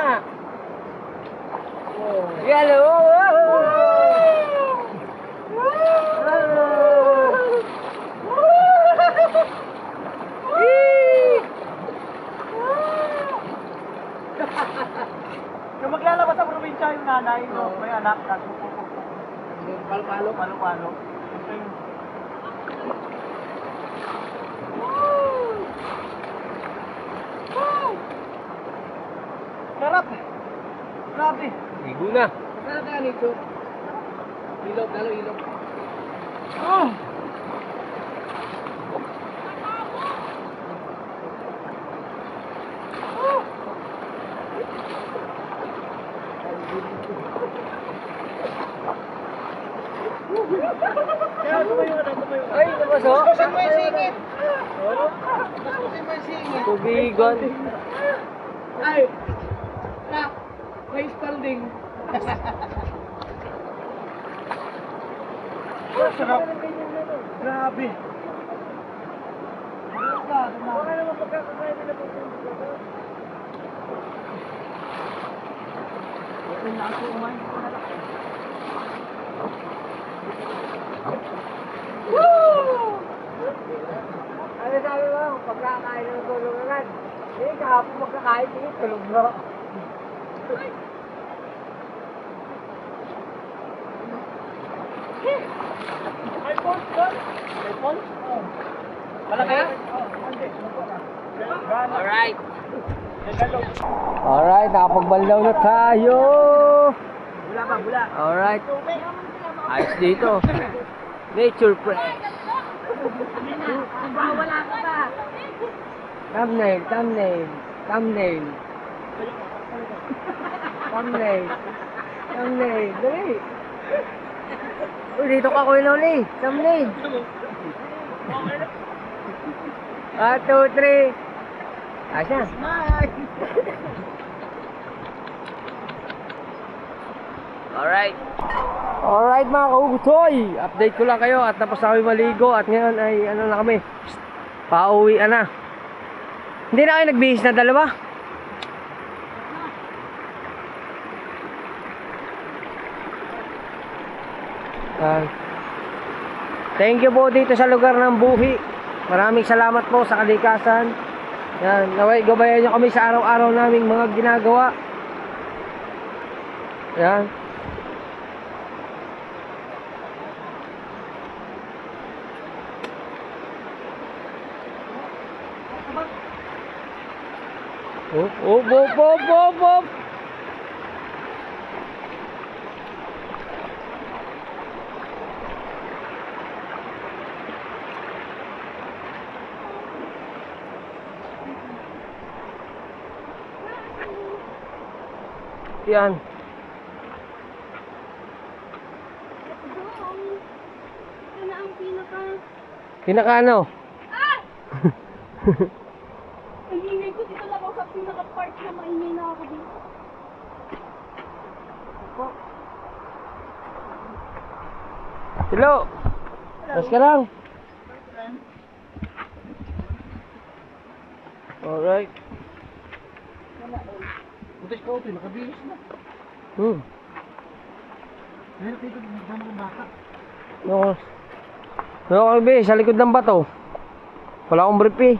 Speaker 1: Hello!
Speaker 2: Yung maglalabas sa probinsya yung nanay, no? May anak, palo-palo. Palo-palo. Ito yung... Sarap! Grabe!
Speaker 1: Ligo na.
Speaker 6: Masarap na nito. Ilog, lalo ilog.
Speaker 1: Ay, nabaso.
Speaker 5: Saan mo yung singit?
Speaker 1: Tubigan.
Speaker 6: Ay! Nak! May spalding.
Speaker 2: Sarap! Grabe!
Speaker 1: Ano sabi mo? Pagkakain ng tulog agad. Eh, kahapon magkakain, sige, tulog na.
Speaker 2: Malaki?
Speaker 1: Alright. Alright, nakapagbanlaw na tayo.
Speaker 2: Bula pa, bula.
Speaker 1: Alright. Ayos dito. Nature friend.
Speaker 4: Wala ka ba?
Speaker 1: Thumbnail, thumbnail, thumbnail. Thumbnail. Thumbnail, dali. Uy, dito ka kuya na uli. Thumbnail. 1, 2, 3. Asya. Alright. Alright mga kaugutoy. Update ko lang kayo at tapos na kami maligo at ngayon ay ano na kami. Pauwi na. Hindi na kayo nagbihis na dalawa? Thank you po dito sa lugar ng Buhi. Maraming salamat po sa kalikasan. Yan, naway gabayan nyo kami sa araw-araw naming mga ginagawa. Yan. Op. Yan.
Speaker 4: Ano ang
Speaker 1: Pinaka ano?
Speaker 4: Ang ingay ko dito lang ako sa pinaka-part na maingay na ako dito.
Speaker 1: Hello. Mas ka lang. Alright.
Speaker 2: Butis ka, Otoy, nakabihis na. Meron dito, nagdama ng baka.
Speaker 1: No, kalbi, sa likod ng bato. Wala akong brief eh.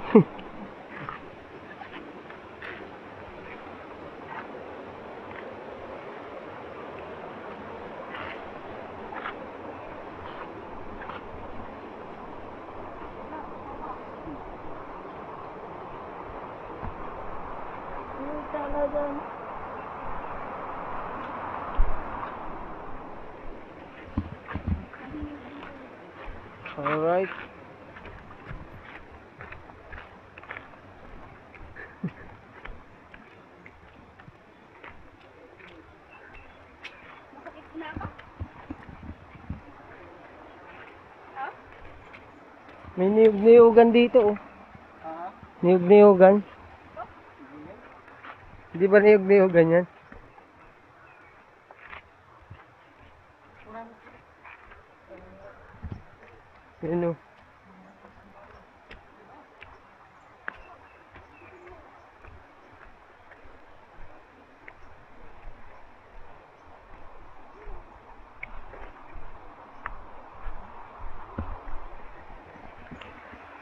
Speaker 1: Alright.
Speaker 4: Masakit na ako.
Speaker 1: May niyog-niyogan dito oh. Niyog-niyogan. Hindi ba niyog-niyogan yan? Yun oh.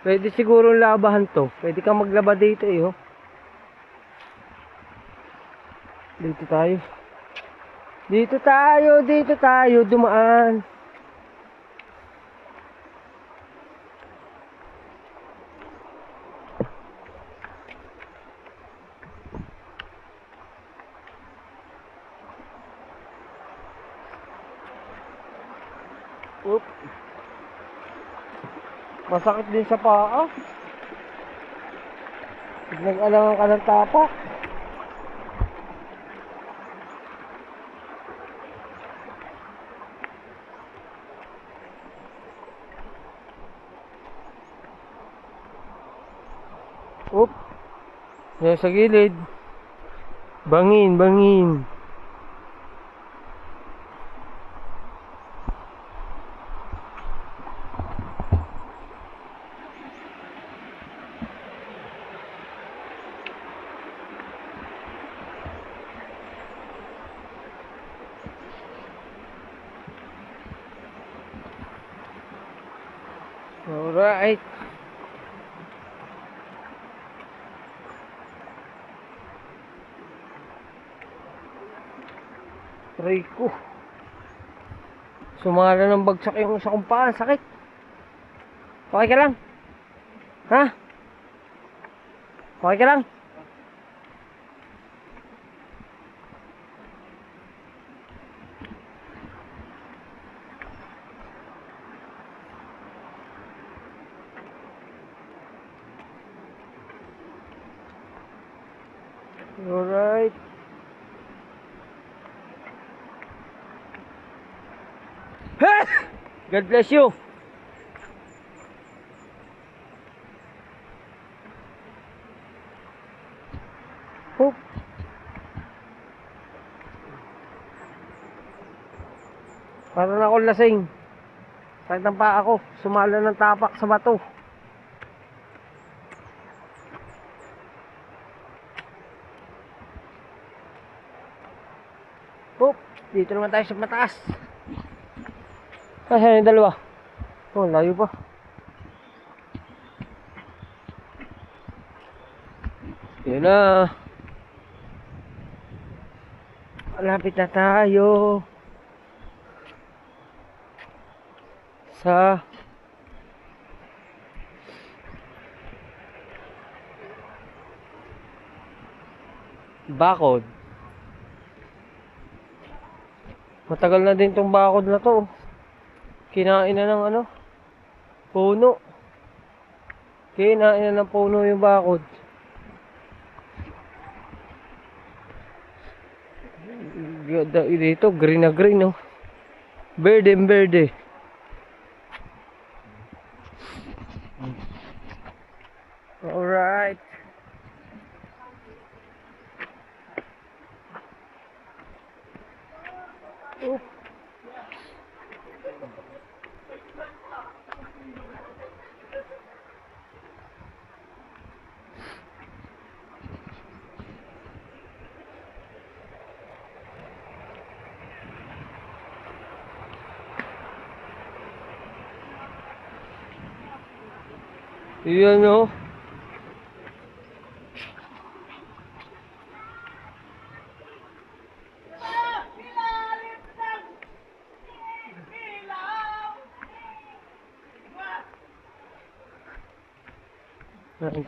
Speaker 1: Pwede siguro labahan to. Pwede kang maglaba dito eh oh. Dito tayo. Dito tayo dumaan. Oop. Masakit din sa paa. Pag nag-alangan ka ng tapak. Oop. Yan sa gilid. Bangin, bangin. Alright. Try ko. Sumala ng bagsak yung isa kong paa. Sakit. Okay ka lang? Ha? Okay ka lang? Alright. God bless you. Oh. Parang ako lasing. Kahit ang paa ko, sumala ng tapak sa bato. Oh, dito naman tayo sa mataas. Saan yung dalawa? Oh, layo pa. Yun na. Malapit na tayo sa bakod. Matagal na din tong bakod na to. Kinain na ng ano? Puno. Kinain na ng puno yung bakod. Dito, green na green, no? Verde, verde. Alright. Oop. Yan o.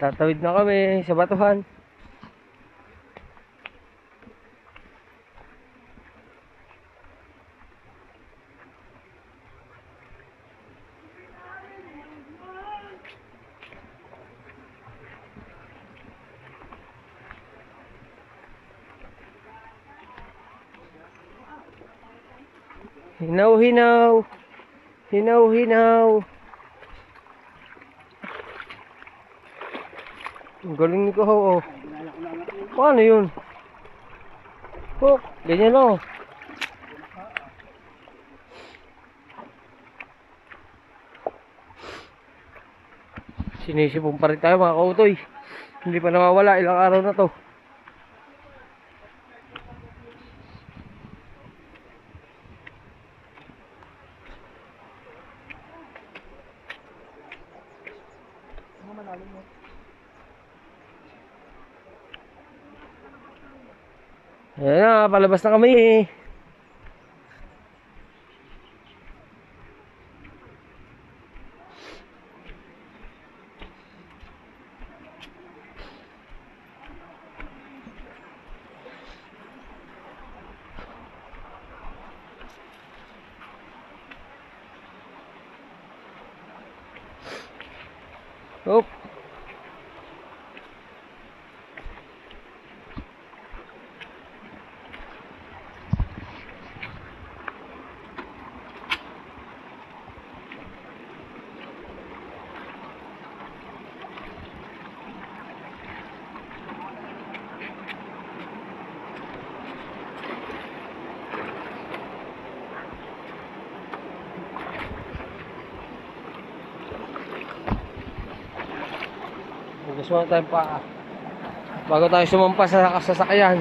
Speaker 1: Tatawid na kami sa batuhan. Hinaw, hinaw. Hinaw, hinaw. Ang galing ni Kahaw, oh. Paano yun? Oh, ganyan oh. Sinisipong pa rin tayo mga kautoy. Hindi pa nawawala, ilang araw na to. Ayan na, palabas na kami. Hop. Gusto mo tayo pa bago tayo sumampas sa sasakyan.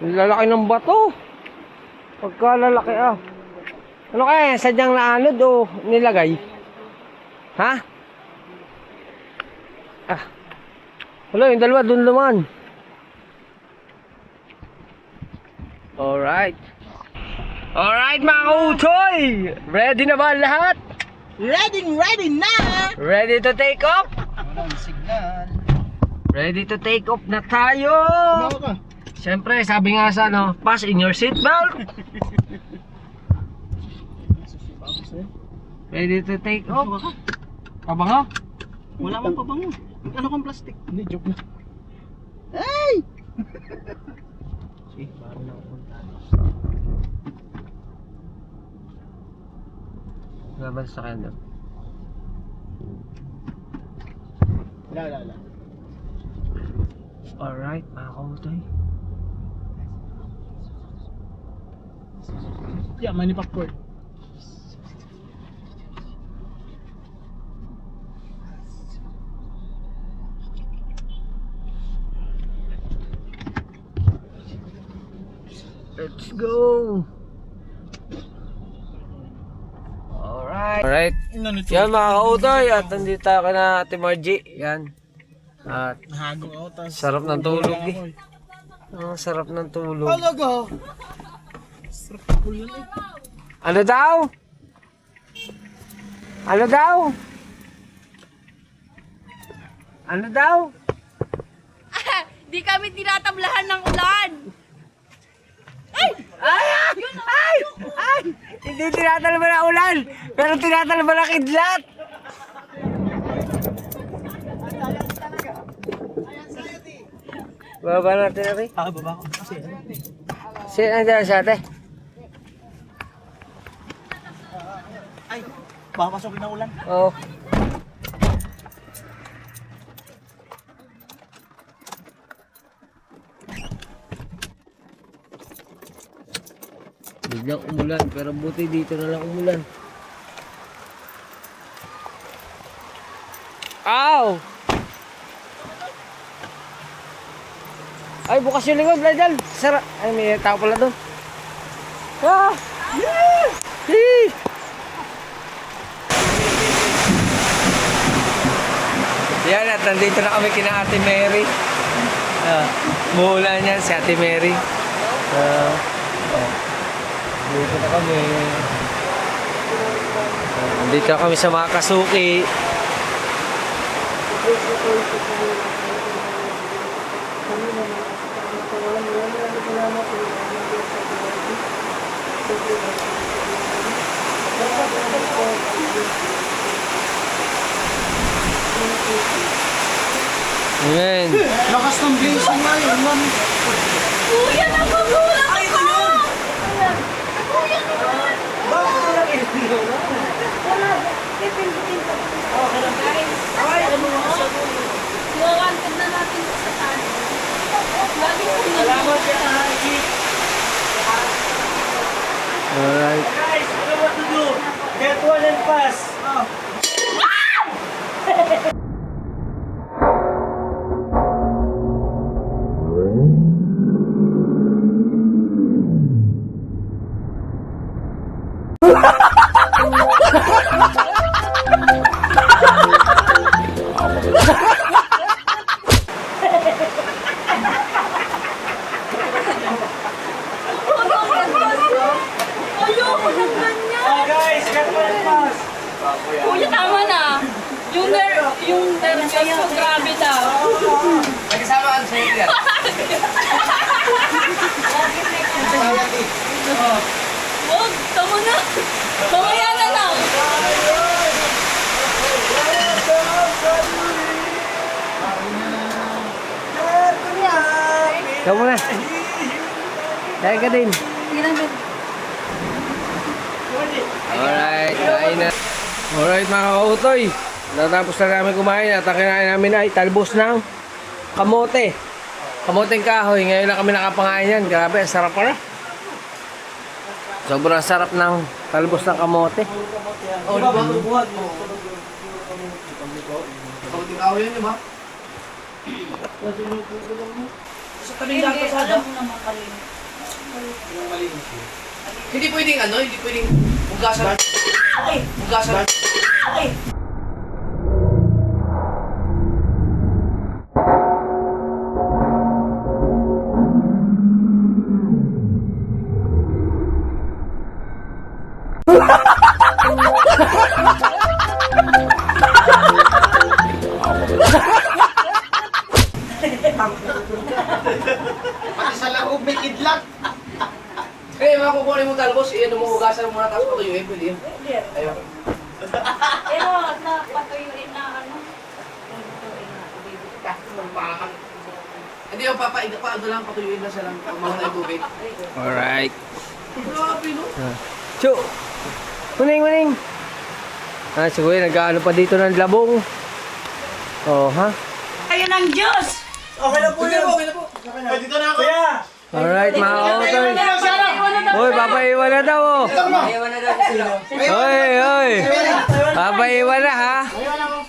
Speaker 1: Lalaki ng bato. Pagkalalaki ah. Ano kaya? Sadyang naanod o nilagay? Ha? Ah. Wala, yung dalawa dun naman. Alright. Alright mga kautoy! Ready na ba lahat?
Speaker 5: Ready na!
Speaker 1: Ready to take off?
Speaker 2: Walang signal.
Speaker 1: Ready to take off na tayo! Siyempre, sabi nga sa no, pass in your seatbelt! Ready to take off? Pabango?
Speaker 2: Wala mang pabango. Ano kang plastic?
Speaker 3: Hindi, joke na.
Speaker 2: Ay!
Speaker 1: Bago na ako punta. Laban sa kanya.
Speaker 3: Wala.
Speaker 1: Alright, mga kautoy.
Speaker 3: Yeah, money popcorn.
Speaker 1: Let's go! Alright. Yan mga kautoy, at nandito tayo kay na Ate Margie. Yan. At
Speaker 3: Nahago ako, tas
Speaker 1: sarap ng tulog eh. Sarap ng tulog.
Speaker 3: talaga.
Speaker 1: Ano daw? Ano daw? Ano daw?
Speaker 4: Di kami tinatablahan ng ulan.
Speaker 1: Ay! Hindi tinatalba na ulan, pero tinatalba na kidlat. Baba natin na rin.
Speaker 2: Baba ko.
Speaker 1: Sino nandiyan sa ate?
Speaker 2: Ay, baka pasukin na ulan.
Speaker 1: Oo. Biglang umulan, pero buti dito na lang umulan. Ow! Ay, bukas yung likod, Ladal. Sarap. Ay, may tao pala doon. Ah! Hee! Yan, at nandito na kami kina Ate Mary. Mula niyan si Ate Mary. Dito na kami. Dito na kami sa mga kasuki. Ayan.
Speaker 5: Lakas ng blazing nga yun, man.
Speaker 4: Kuya, nagugulat
Speaker 2: Ay, ito yun!
Speaker 4: Kuya naman!
Speaker 2: Bakit ito lang ito?
Speaker 4: Wala, pipindutin ko.
Speaker 2: Okay lang. Ay, ano mo siya?
Speaker 4: Iwawanted na natin ito sa tayo. Lagi ko
Speaker 2: Salamat ya, Haji.
Speaker 1: Alright.
Speaker 2: Guys, you know what to do. Get one and pass. Oh.
Speaker 4: Ayoko ng ganyan.
Speaker 2: Oh, guys, get one and pass.
Speaker 4: Kuya, tama na. Yung nervous ko, grabe na.
Speaker 6: Nagkasama ka sa'yo yan.
Speaker 4: Wag, tama na. Mamaya na lang.
Speaker 1: Ikaw muna. Dahil ka din. Alright, kain na. Alright mga kautoy. Natapos na namin kumain at ang kinain namin ay talbos ng kamote. Kamoteng kahoy. Ngayon lang kami nakapangain yan. Grabe, ang sarap pala. Sobrang sarap ng talbos ng kamote.
Speaker 6: Oh, di ba? Kamuting kahoy yun, di ba? Sa tabing dagat sa
Speaker 4: Alam mo naman kanina.
Speaker 6: Hindi pwedeng ano, hindi pwedeng hugasan. Hugasan.
Speaker 5: Pati sa loob may kidlat.
Speaker 6: Eh, mga kukunin mo talbos, ano mo hugasan mo muna tapos patuyuin, pwede yun. Ayun.
Speaker 4: Pero napatuyuin na ano.
Speaker 6: Hindi, yung paano lang, patuyuin lang siya lang, mahal na yung tubig.
Speaker 1: Alright.
Speaker 6: Grabe, no?
Speaker 1: Chu! Muning! Ah, si Kuya nag-ano pa dito ng labong. Oh, ha?
Speaker 5: Ayun ang Diyos!
Speaker 2: Okay na po
Speaker 6: Okay
Speaker 2: yun.
Speaker 6: na po, okay na po.
Speaker 2: Ay, dito na ako. Kuya!
Speaker 1: Alright, mga kautoy. Hoy, papaiwan na daw, oh. Hoy! Papaiwan na, ha?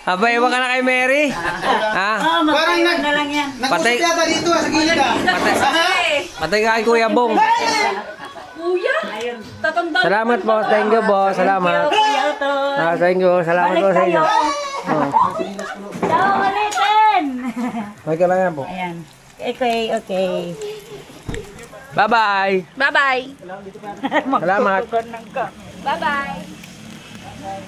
Speaker 1: Papaiwan ka na kay Mary? Ha?
Speaker 5: Parang na lang yan.
Speaker 1: Patay,
Speaker 5: Nagpusyata dito sa gilid ah.
Speaker 1: patay ka kay Kuya Bong.
Speaker 4: Kuya, tatanda.
Speaker 1: Salamat po. Thank you po. Salamat. Ah, thank you. Salamat po sa inyo. Oh.
Speaker 7: Ciao ulitin!
Speaker 1: Okay ka lang yan po.
Speaker 7: Ayan. Okay.
Speaker 1: Bye-bye.
Speaker 4: Bye-bye.
Speaker 1: Salamat.
Speaker 4: Bye-bye.